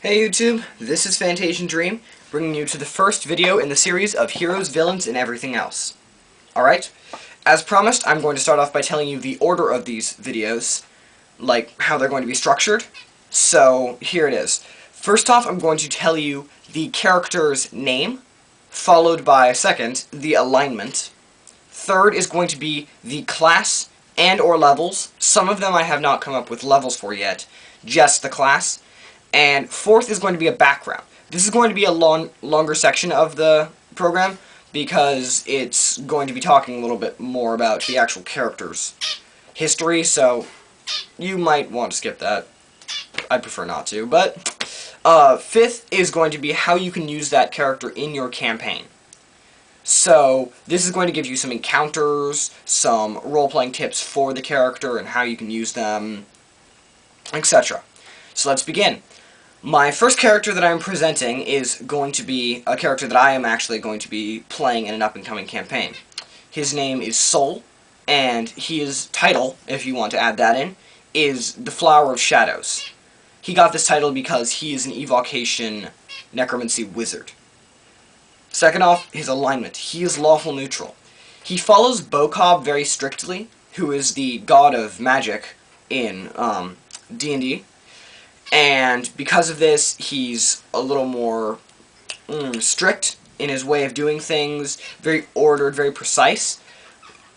Hey YouTube, this is Fantasian Dream, bringing you to the first video in the series of Heroes, Villains, and Everything Else. Alright, as promised, I'm going to start off by telling you the order of these videos, like how they're going to be structured. So, here it is. First off, I'm going to tell you the character's name, followed by, second, the alignment. Third is going to be the class and or levels. Some of them I have not come up with levels for yet, just the class. And fourth is going to be a background. This is going to be a longer section of the program because it's going to be talking a little bit more about the actual character's history, so you might want to skip that. I'd prefer not to, but fifth is going to be how you can use that character in your campaign. So this is going to give you some encounters, some role-playing tips for the character and how you can use them, etc. So let's begin. My first character that I'm presenting is going to be a character that I am actually going to be playing in an up-and-coming campaign. His name is Sol, and his title, if you want to add that in, is the Flower of Shadows. He got this title because he is an evocation necromancy wizard. Second off, his alignment. He is lawful neutral. He follows Bokob very strictly, who is the god of magic in D&D. And because of this, he's a little more strict in his way of doing things, very ordered, very precise.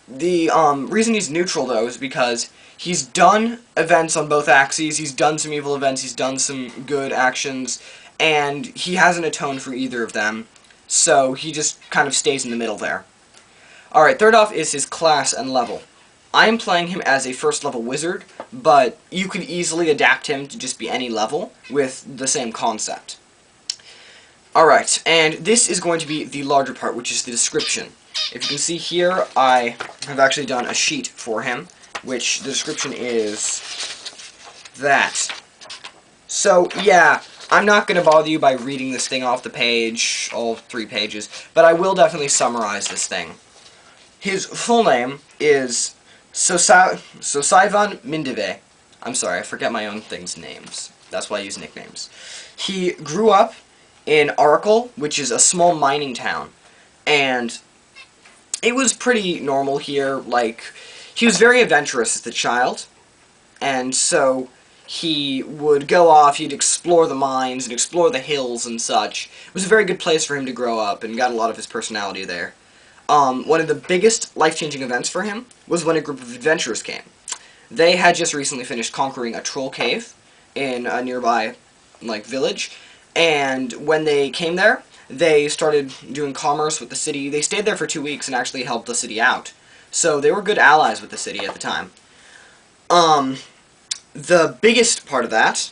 The reason he's neutral, though, is because he's done events on both axes, he's done some evil events, he's done some good actions, and he hasn't atoned for either of them, so he just kind of stays in the middle there. Alright, third off is his class and level. I am playing him as a first level wizard, but you could easily adapt him to just be any level with the same concept. Alright, and this is going to be the larger part, which is the description. If you can see here, I have actually done a sheet for him, which the description is that. So, yeah, I'm not going to bother you by reading this thing off the page, all 3 pages, but I will definitely summarize this thing. His full name is Sosaivan Mindeve. I'm sorry, I forget my own things' names. That's why I use nicknames. He grew up in Arkle, which is a small mining town, and it was pretty normal here. Like, he was very adventurous as a child, and so he would go off, he'd explore the mines and explore the hills and such. It was a very good place for him to grow up and got a lot of his personality there. One of the biggest life-changing events for him was when a group of adventurers came. They had just recently finished conquering a troll cave in a nearby, village, and when they came there, they started doing commerce with the city. They stayed there for 2 weeks and actually helped the city out. So they were good allies with the city at the time. The biggest part of that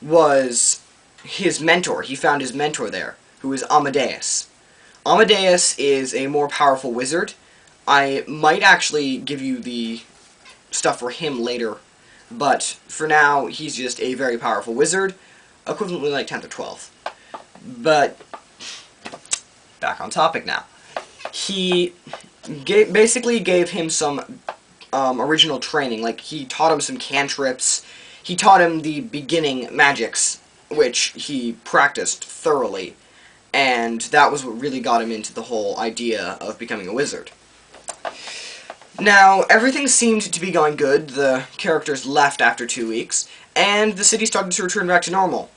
was his mentor. He found his mentor there, who is Amadeus. Amadeus is a more powerful wizard. I might actually give you the stuff for him later, but for now, he's just a very powerful wizard, equivalently like 10th or 12th. But, back on topic now. He basically gave him some original training, like he taught him some cantrips, he taught him the beginning magics, which he practiced thoroughly. And that was what really got him into the whole idea of becoming a wizard. Now, everything seemed to be going good. The characters left after 2 weeks, and the city started to return back to normal.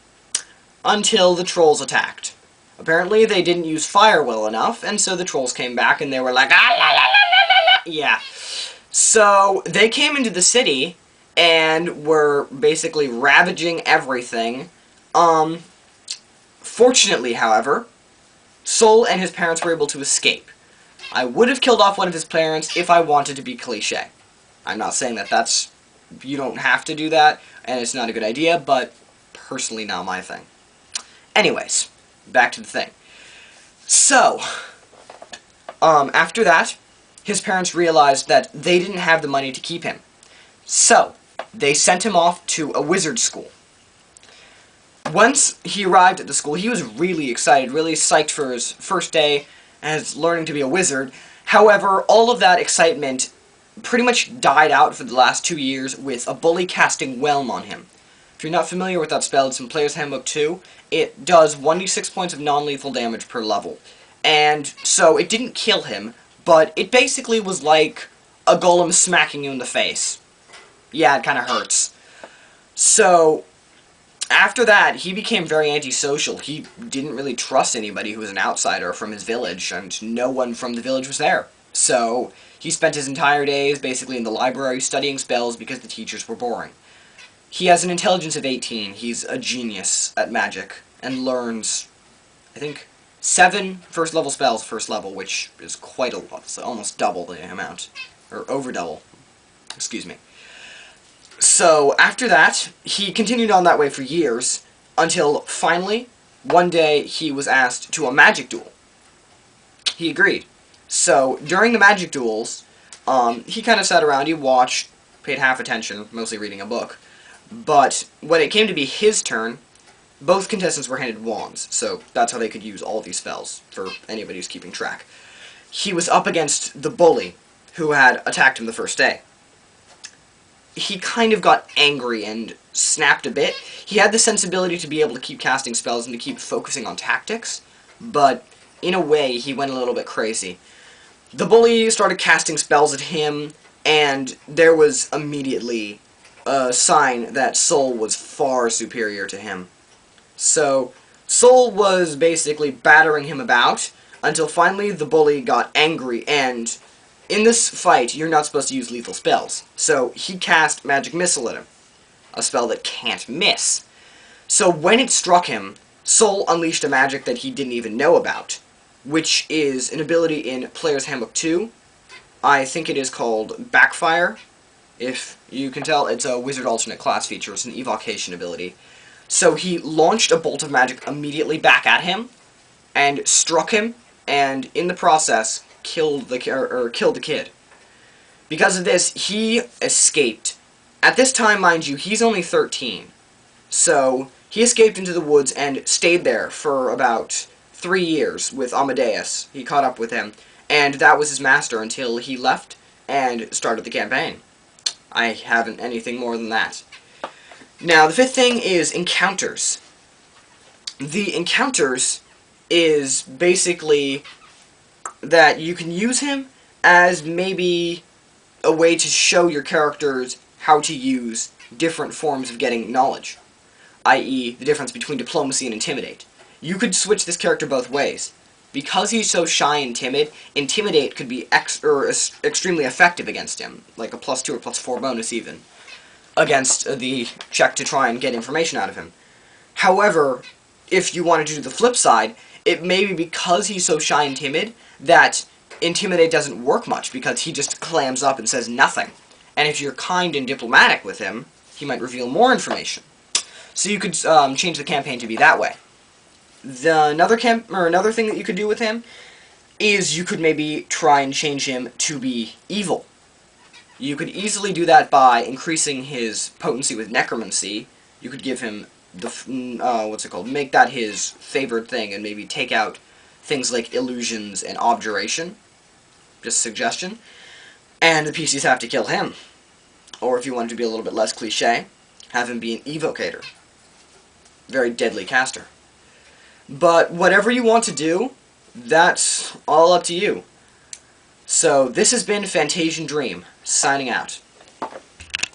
Until the trolls attacked. Apparently, they didn't use fire well enough, and so the trolls came back, and they were like, ah, la, la, la, la, la. Yeah. So, they came into the city, and were basically ravaging everything. Fortunately, however, Sol and his parents were able to escape. I would have killed off one of his parents if I wanted to be cliché. I'm not saying that you don't have to do that, and it's not a good idea, but personally not my thing. Anyways, back to the thing. So, after that, his parents realized that they didn't have the money to keep him. So, they sent him off to a wizard school. Once he arrived at the school, he was really excited, really psyched for his first day as learning to be a wizard. However, all of that excitement pretty much died out for the last 2 years with a bully casting Whelm on him. If you're not familiar with that spell, it's in Player's Handbook 2. It does 1d6 points of non-lethal damage per level. And so it didn't kill him, but it basically was like a golem smacking you in the face. Yeah, it kind of hurts. So, after that, he became very antisocial. He didn't really trust anybody who was an outsider from his village, and no one from the village was there. So, he spent his entire days basically in the library studying spells because the teachers were boring. He has an intelligence of 18. He's a genius at magic, and learns, I think, 7 first-level spells first level, which is quite a lot. So almost double the amount. Or over double. Excuse me. So, after that, he continued on that way for years, until finally, one day, he was asked to a magic duel. He agreed. So, during the magic duels, he kind of sat around, he watched, paid half attention, mostly reading a book. But when it came to be his turn, both contestants were handed wands, so that's how they could use all these spells, for anybody who's keeping track. He was up against the bully, who had attacked him the first day. He kind of got angry and snapped a bit. He had the sensibility to be able to keep casting spells and to keep focusing on tactics, but in a way, he went a little bit crazy. The bully started casting spells at him, and there was immediately a sign that Sol was far superior to him. So, Sol was basically battering him about, until finally the bully got angry, and in this fight, you're not supposed to use lethal spells. So, he cast Magic Missile at him, a spell that can't miss. So, when it struck him, Sol unleashed a magic that he didn't even know about, which is an ability in Player's Handbook 2. I think it is called Backfire. If you can tell, it's a Wizard Alternate Class feature. It's an evocation ability. So he launched a bolt of magic immediately back at him, and struck him, and in the process, killed the kid. Because of this, he escaped. At this time, mind you, he's only 13. So he escaped into the woods and stayed there for about 3 years with Amadeus. He caught up with him, and that was his master until he left and started the campaign. I haven't anything more than that. Now, the fifth thing is encounters. The encounters is basically that you can use him as maybe a way to show your characters how to use different forms of getting knowledge, i.e. the difference between diplomacy and intimidate. You could switch this character both ways. Because he's so shy and timid, Intimidate could be extremely effective against him, like a +2 or +4 bonus even, against the check to try and get information out of him. However, if you wanted to do the flip side, it may be because he's so shy and timid that Intimidate doesn't work much, because he just clams up and says nothing. And if you're kind and diplomatic with him, he might reveal more information. So you could change the campaign to be that way. Another thing that you could do with him is you could maybe try and change him to be evil. You could easily do that by increasing his potency with necromancy. You could give him the, make that his favored thing and maybe take out things like illusions and abjuration. Just a suggestion. And the PCs have to kill him. Or if you wanted to be a little bit less cliche, have him be an evocator. Very deadly caster. But whatever you want to do, that's all up to you. So this has been Fantasian Dream, signing out.